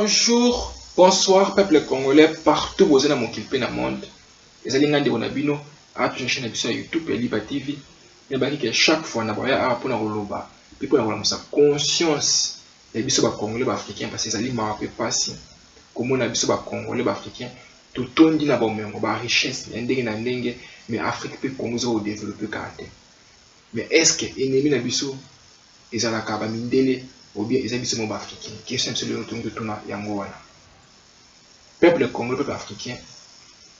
Bonjour, bonsoir peuple congolais partout où vous êtes dans mon kilpe dans le monde. Les alliés de Bonabino, à toute une chaîne sur YouTube et Liba TV. Mais bah que chaque fois on a voyé à pour la roloba, puis pour la sa conscience. Les biso ba congolais ba africains parce que les alliés m'appellent pas si. Comme on a biso ba congolais ba africains, tout on dit na ba mengo ba richesse, ndenge na ndenge, mais Afrique peut Congo zo développer caractère. Mais est-ce que ennemi na biso ezalaka ba mindele ou bien les biso mo ba africains? Question sur le retour de tuna yango wana. Peuple congolais, peuple africain,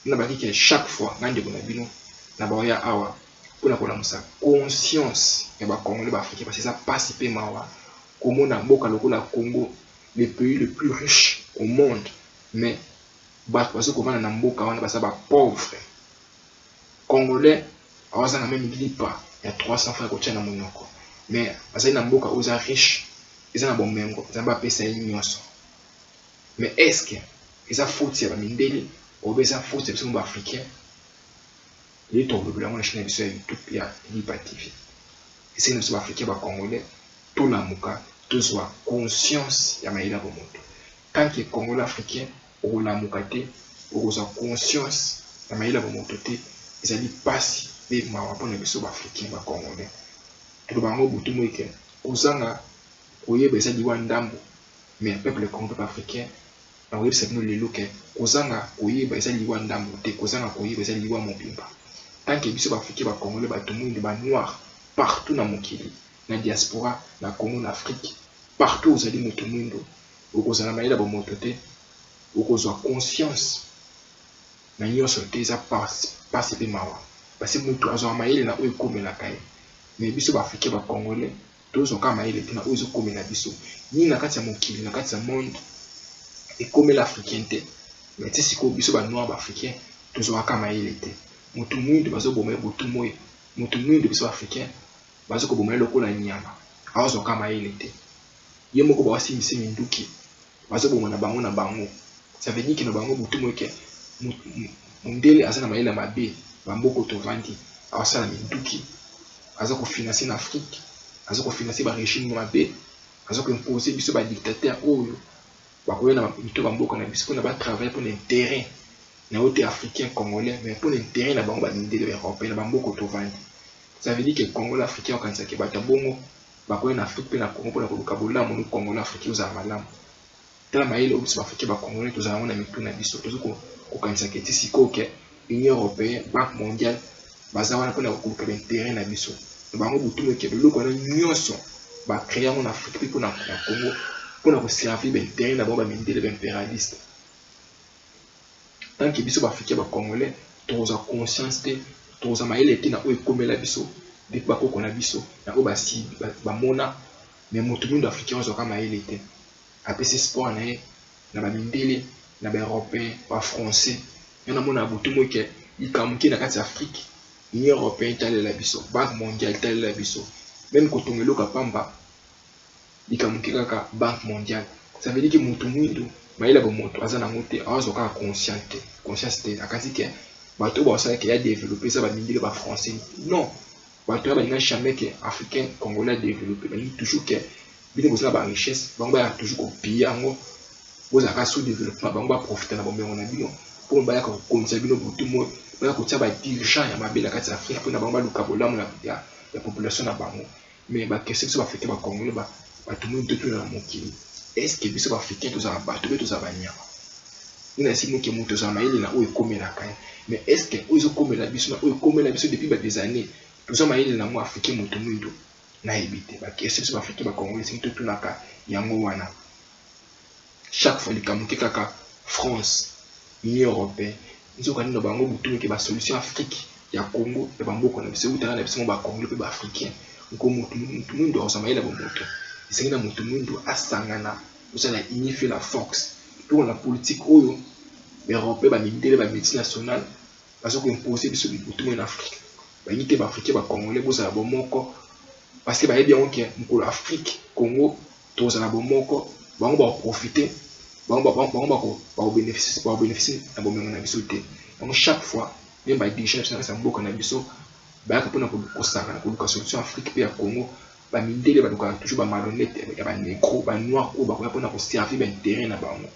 nous avons dit que chaque fois, nous avons dit awa pour la conscience et les Congolais africains parce que ça passe peu mawa. Comme on a beaucoup le Congo, le pays le plus riche au monde, mais parce que on a mboka on a ça pauvre. Congolais, on a même pas il y a 300 francs qu'on tient dans mon yoko. Mais parce que mboka on a riche, ils ont un bon mengo, ils ont pas payé ça mais est-ce que ils ont faute ya mindeli ou bien ça faute ya monde africain les tombes de la chaîne de YouTube ya Liba TV et c'est nous africains ba congolais tout la muka tout soit conscience ya maïla bomoto tant que congolais africain ou la mukate ou soit conscience ya maïla bomoto te ils allaient passer les mawa pour les biso africains ba congolais tout bango butu moike ozanga oyeba ça diwa ndambo mais peuple congolais africain na oyebi sabino lelo ke kozanga koyeba eza liwa ndambo te kozanga koyeba eza liwa mobimba tant que biso baafrikain bacongolais bato mwindu banoir partout na mokili na diaspora na Congo na Afrique partout ozali moto mwindu okozala mayele bomoto te okozwa conscience na nyonso te eza pasi mpe mawa parce moto azwa mayele na oyo ekomelaka ye mais biso baafrikain bacongolais tozwaka mayele te na oyo ezokomela biso nini na kati ya mokili na kati ya monde et comme l'Africain te mais tu sais ko biso ba noir africain toujours aka mayele te mutu mwindu bazo bomela butu moye mutu mwindu biso africain bazo ko bomela lokola nyama azo aka mayele te ye moko ba wasi misi minduki bazo bomona bango na bango ça veut dire que na bango butu moye ke mundele azana mayele mabe bamboko to vandi awasala minduki azo ko financer na Afrique azo ko financer ba régime mabe azo ko imposer biso ba dictateur oyo bakoya na mito bamboka na biso na ba travailler pour l'intérêt na ote africain congolais mais pour l'intérêt na bango ba mindele européen na bamboko to vandi ça veut dire que congolais africain okanisa ke bata bongo bakoya na Afrique pe na Congo pour na koluka bolamu ni congolais africain oza malamu tala mayele obiso africain ba congolais tozala na mito na biso tozoko kokanisa ke tisiko ke Union européenne banque mondiale baza wana pona koluka l'intérêt na biso na bango butumo ke biloko na nyonso ba créer en Afrique pe na Congo pour nous servir l'intérêt d'abord mindele impérialiste tant que biso africain ba congolais tous a conscience de tous a mayele te na oyo komela biso de ba ko na biso na o ba si ba mona mais mutu mundo africain ozo ka mayele te apesi sport na ye na ba mindele na ba européen ba français yana mona butu moke ikamuki na kati Afrique Union européenne tale la biso banque mondiale tale la biso même ko tongelo ka pamba ikamuki kaka banque mondiale ça veut dire que mutu mwindu mayela bo moto azana ngote azo ka conscience te akati ke bato ba osala ke ya développer ça ba mindile ba français non bato ba ninga jamais que africain congolais développer mais toujours que bino bosala ba richesse bango ba toujours ko piller yango boza ka sous développement bango ba profiter na bombe na bino pour ba ya ko komisa bino butu mo ba ko tia ba dirigeant ya mabela kati Afrique pour na bango ba lukabola mo ya population na bango mais ba question so ba africain ba congolais ba tout le monde tout dans mon kili est-ce que biso africain tous à bateau tous à banyama ina simu ke muto za maili na oyo komela kai mais est-ce que oyo komela biso na oyo komela biso depuis des années tous à maili na mo africain muto mwindo na ebite ba question biso africain ba congolais c'est tout naka yango wana chaque fois likamuke kaka France Union européenne ils ont gagné bango butu ke ba solution Afrique ya Congo ya bamboko na biso utana na biso ba congolais pe ba africain ko mutu mwindo za maili ba muto c'est que mutu mwindu asangana osala unifier la force pour la politique oyo européen ba mindele ba multinational bazo ko imposer biso bibutu en Afrique ba yite ba africain ba congolais bozala bomoko parce que ba yebi on ke mukolo Afrique Congo tozala bomoko bango ba profiter bango ba bénéficier na bomengo na biso te donc chaque fois même ba dirigeants na sa mboka na biso ba ka pona ko sangana ko solution Afrique pe ya Congo ba mindele ba doka toujours ba malhonnête avec ba négro ba noir ou ba ko pona ko servir ba intérêt na bango.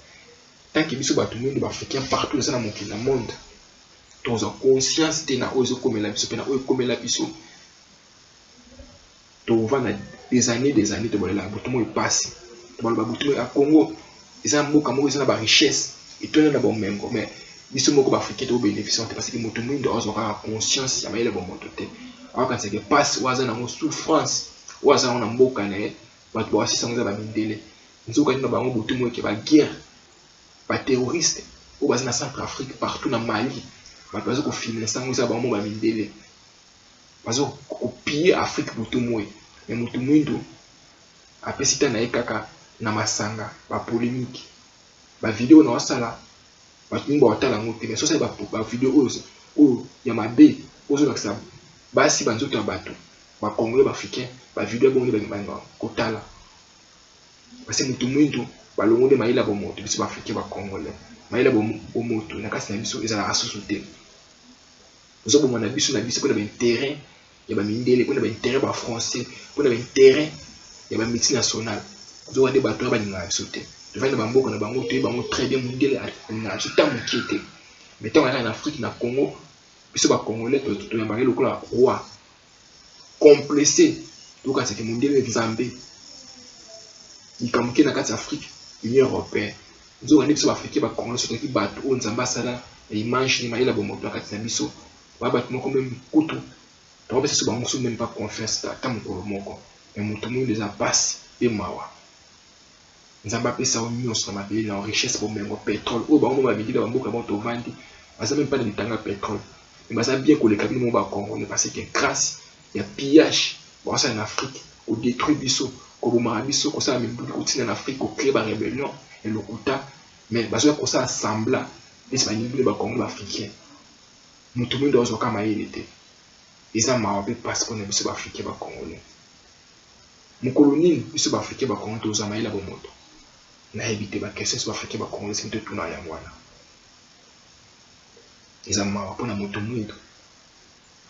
Tant que biso ba tout le monde ba africain partout dans le monde. Tous en conscience de na ozo comme la biso pena o comme la biso. To va na des années to bolela butumo e passe. To bolela butumo à Congo, ils ont beaucoup mo ils ont ba richesse et tout na ba mengo mais biso moko ba africain to bénéficier parce que moto mo ndo ozo ka conscience ya maile bon moto te. Alors quand c'est que passe waza na souffrance waza na mboka na ye ba to ba sisa ngo ba mindele. Nzoka ni na bango butumo ke ba guerre ba terroriste ou baza na Centrafrique partout na Mali ba bazo ko filmer sango za bango ba mindele bazo ko piller Afrique butumo mais moto mwindo apesi ta na ye kaka na masanga ba polémique ba vidéo na wasala ba tungo watala ngote mais so ça ba vidéo oyo ya mabe ozo lakisa basi banzoto ya bato ba congolais ba africain ba vidéo bongo ba kotala parce que moto mwindo balongole maila bo moto biso ba africain ba congolais maila bo moto na kasi na biso ezala asusu te ozo bo na biso pona ba intérêt ya ba mindele pona ba intérêt ba français pona ba intérêt ya ba multinational ozo wande bato ba ninga biso te to vanda ba mboka na bango te bango très bien mindele na chuta mukite mais tant en Afrique na Congo biso ba congolais to ya bango lokola roi complexé to ka c'est que mindele nzambe ikamuke na kati Afrique Union européenne nzo wande biso ba africain ba congolais soki bato o nzamba sala image ni maila bo moto kati na biso ba bato moko même kutu to ba biso bango so même pas confiance ta mokolo moko mais moto mo les a passe et mawa nzamba pesa o nyonso na mabele na richesse bo mengo pétrole o bango ba bidila ba mboka ba to vandi baza même pas de bitanga pétrole mais baza bien ko le kabine mo ba congolais parce que grâce ya pillage bon ça en Afrique au détruit biso ko bomara biso ko ça même ko tina en Afrique ko créer ba rébellion et le kuta mais bazo ko ça assembla et ba nyibule ba congolais africain moto mo ndo zo kama ile te eza mawa pe passe pour na biso ba africain ba congolais mokolo nini biso ba africain ba congolais to za maila bo moto na éviter ba question sur africain ba congolais c'est tout na yango wana eza mawa pona moto mwindo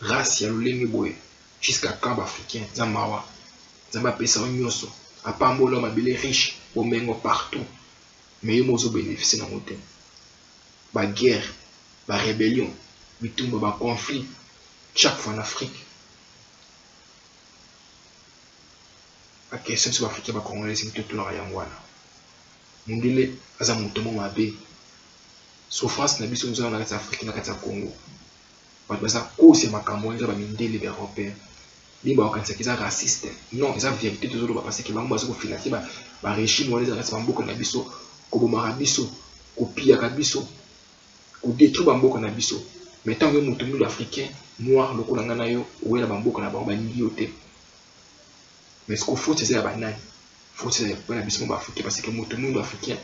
race ya lolenge boye jusqu'à quand ba africain za mawa zamba pesa nyonso apambola mabele riche bomengo partout mais yo mozo bénéficier na moto ba guerre ba rébellion bitumba ba conflit chaque fois en Afrique la question sur l'Afrique ba congolais c'est tout la yango wana mundele aza moto mo mabe souffrance na biso nzo na kati Afrique na kati ya Congo bato baza cause ya makambo nza ba mindele ba européen liba wakanisa kiza raciste non eza vérité toujours ba parce que bango bazo ko financer ba régime wala za mboka na biso ko bomara biso ko pia ka biso ko détruire ba mboka na biso mais tant que moto mulu africain noir lokola ngana yo wela ba mboka na bango ba ngi yote mais ce qu'il faut c'est ya banani faut c'est ba biso ba africain parce que moto mulu africain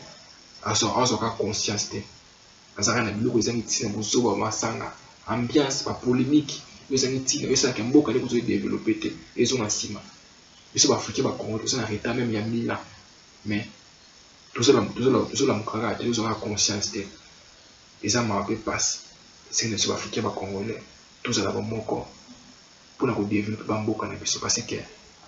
azo ka conscience te azaka na biloko ezangi tina bozo ba masanga ambiance ba polémique ezangi tina esa ke mboka le kozo développer te ezo na sima biso ba africain ba Congo to na retard même ya mila mais tout ça la mukara te ezo ka conscience te eza ma pe passe c'est les africains ba congolais tous à la moko pour na ko développer ba mboka na biso parce que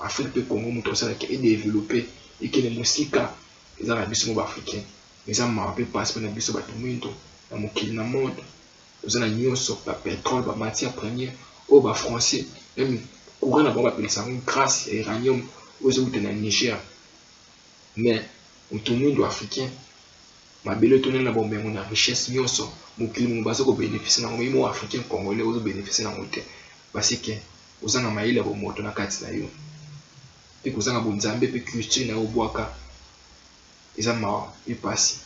Afrique pe Congo muto ça qui est développé et que les musika eza na biso ba africain eza ma pe passe pour na biso ba tumindo na mokili na monde eza na nyonso ba pétrole ba matière première au ba français même courant na ba pelisa grâce et uranium aux autres na Niger mais mutumindo africain mabele tonne na bombengo na richesse nyonso mokili mo bazo ko bénéficier na mo africain congolais ozo bénéficier na moté parce que ozanga maila bo moto na kati na yo pe kozanga bo nzambe pe culture na obwaka eza ma e passe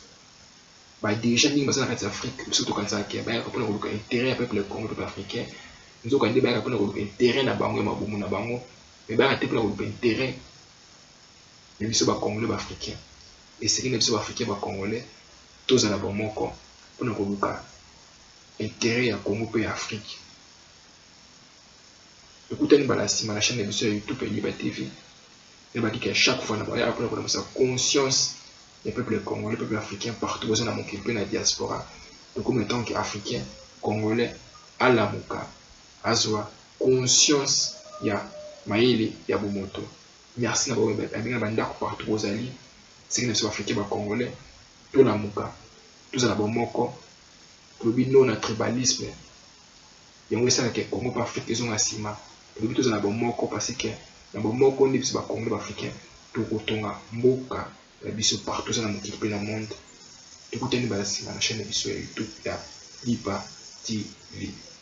ba déjà ningi bazana kati Afrique biso to kanza ke ba ko pona ko intérêt ya peuple congolais peuple africain nzo ka ndeba ka pona ko intérêt na bango ma bomu na bango mais ba ka te pona ko intérêt ya biso ba congolais ba africain et c'est que biso ba africain ba congolais tous à la bonne moko pour nous reluka intérêt à Congo et Afrique. Écoutez nous balasi la chaîne de YouTube et Liba TV. Il va dire qu'à chaque fois on a après on a conscience des peuples congolais, peuples africains partout où on a mon pays na diaspora. Donc en tant qu'Africain, Congolais, à la muka, azwa conscience ya maili ya bumoto. merci na babinga bandako partout bozali seki na biso baafricain bacongolais tolamuka tozala bomoko tolobi no na tribalisme yango esalaka ekongo mpo afrika ezonga nsima tolobi tozala bomoko parce que na bomoko nde biso bacongolais baafricain tokotonga mboka na biso partout oza na mokili mpe na monde tokutani bala nsima na chaîne na biso ya youtube ya Lipa TV.